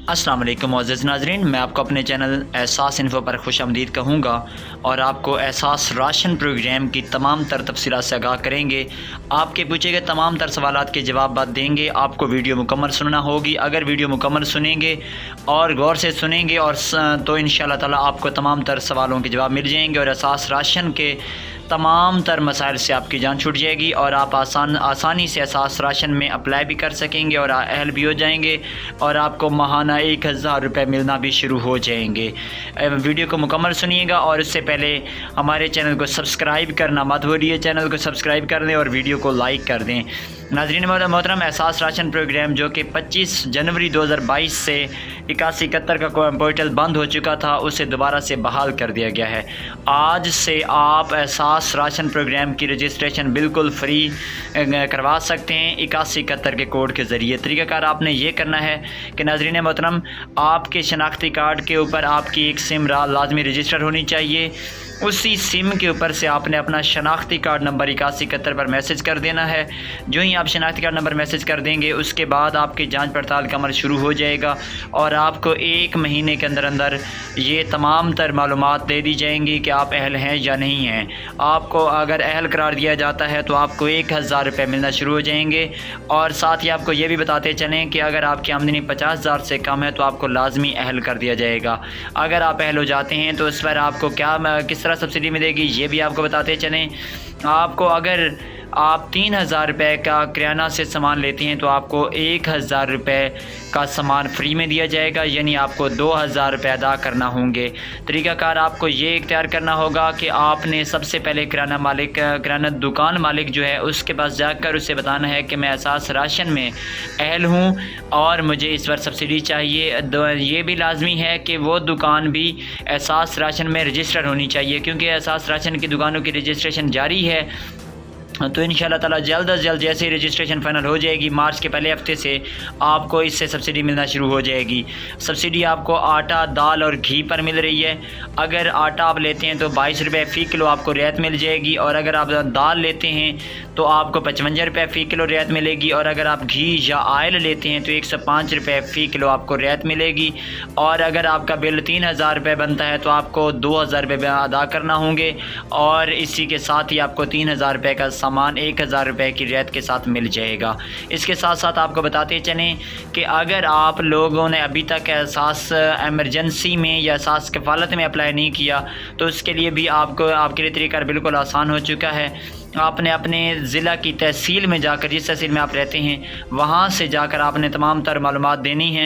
अस्सलाम वालेकुम मुअज़्ज़िज़ नाज़रीन, मैं आपको अपने चैनल एहसास इन्फो पर खुशामदीद कहूँगा और आपको एहसास राशन प्रोग्राम की तमाम तर तफसीलात से आगाह करेंगे। आपके पूछे गए तमाम तर सवालात के जवाब देंगे। आपको वीडियो मुकम्मल सुनना होगी। अगर वीडियो मुकम्मल सुनेंगे और गौर से सुनेंगे तो इंशाअल्लाह ताला आपको तमाम तर सवालों के जवाब मिल जाएंगे और एहसास राशन के तमाम तर मसाइल से आपकी जान छूट जाएगी और आप आसानी से एहसास राशन में अप्लाई भी कर सकेंगे और अहल भी हो जाएंगे और आपको माहाना 1000 रुपये मिलना भी शुरू हो जाएंगे। वीडियो को मुकम्मल सुनिएगा और इससे पहले हमारे चैनल को सब्सक्राइब करना मत भूलिए। चैनल को सब्सक्राइब कर दें और वीडियो को लाइक कर दें। नाज़रीन मोहतरम, एहसास राशन प्रोग्राम जो कि 25 जनवरी 2022 से 8171 का पोर्टल बंद हो चुका था, उसे दोबारा से बहाल कर दिया गया है। आज से आप एहसास राशन प्रोग्राम की रजिस्ट्रेशन बिल्कुल फ्री करवा सकते हैं 8171 के कोड के ज़रिए। तरीक़ाकार आपने ये करना है कि नाज़रीन मोहतरम, आपके शनाख्ती कार्ड के ऊपर आपकी एक सिम लाजमी रजिस्टर होनी चाहिए। उसी सिम के ऊपर से आपने अपना शनाख्ती कार्ड नंबर 8171 पर मैसेज कर देना है। जो ही आप शनाख्ती कार्ड नंबर मैसेज कर देंगे उसके बाद आपकी जांच पड़ताल का अमल शुरू हो जाएगा और आपको 1 महीने के अंदर अंदर ये तमाम तर मालूमात दे दी जाएंगी कि आप अहल हैं या नहीं हैं। आपको अगर अहल करार दिया जाता है तो आपको 1000 रुपये मिलना शुरू हो जाएंगे और साथ ही आपको ये भी बताते चलें कि अगर आपकी आमदनी 50,000 से कम है तो आपको लाजमी अहल कर दिया जाएगा। अगर आप अहल हो जाते हैं तो इस पर आपको किस तरह सब्सिडी मिलेगी ये भी आपको बताते चलें। आपको अगर आप 3000 रुपये का किराना से सामान लेते हैं तो आपको 1000 रुपये का सामान फ्री में दिया जाएगा, यानी आपको 2000 रुपये अदा करना होंगे। तरीक़ाकार आपको ये इख्तियार करना होगा कि आपने सबसे पहले किराना दुकान मालिक जो है उसके पास जाकर उसे बताना है कि मैं एहसास राशन में अहल हूँ और मुझे इस पर सब्सिडी चाहिए। ये भी लाजमी है कि वो दुकान भी एहसास राशन में रजिस्टर होनी चाहिए, क्योंकि एहसास राशन की दुकानों की रजिस्ट्रेशन जारी है। तो इंशाअल्लाह ताला जल्द अज जल्द जैसे ही रजिस्ट्रेशन फाइनल हो जाएगी मार्च के पहले हफ्ते से आपको इससे सब्सिडी मिलना शुरू हो जाएगी। सब्सिडी आपको आटा, दाल और घी पर मिल रही है। अगर आटा आप लेते हैं तो 22 रुपये फ़ी किलो आपको रियायत मिल जाएगी और अगर आप दाल लेते हैं तो आपको 55 रुपये फ़ी किलो रियायत मिलेगी और अगर आप घी या आयल लेते हैं तो 105 रुपये फ़ी किलो आपको रियायत मिलेगी और अगर आपका बिल 3000 रुपये बनता है तो आपको 2000 रुपये अदा करना होंगे और इसी के साथ ही आपको 3000 रुपये का सामान 1000 रुपये की रियायत के साथ मिल जाएगा। इसके साथ साथ आपको बताते चलें कि अगर आप लोगों ने अभी तक एहसास एमरजेंसी में या एहसास कफ़ालत में अप्लाई नहीं किया तो उसके लिए भी आपके लिए तरीका बिल्कुल आसान हो चुका है। आपने अपने ज़िला की तहसील में जाकर, जिस तहसील में आप रहते हैं वहाँ से जाकर आपने तमाम तर मालूमात देनी है।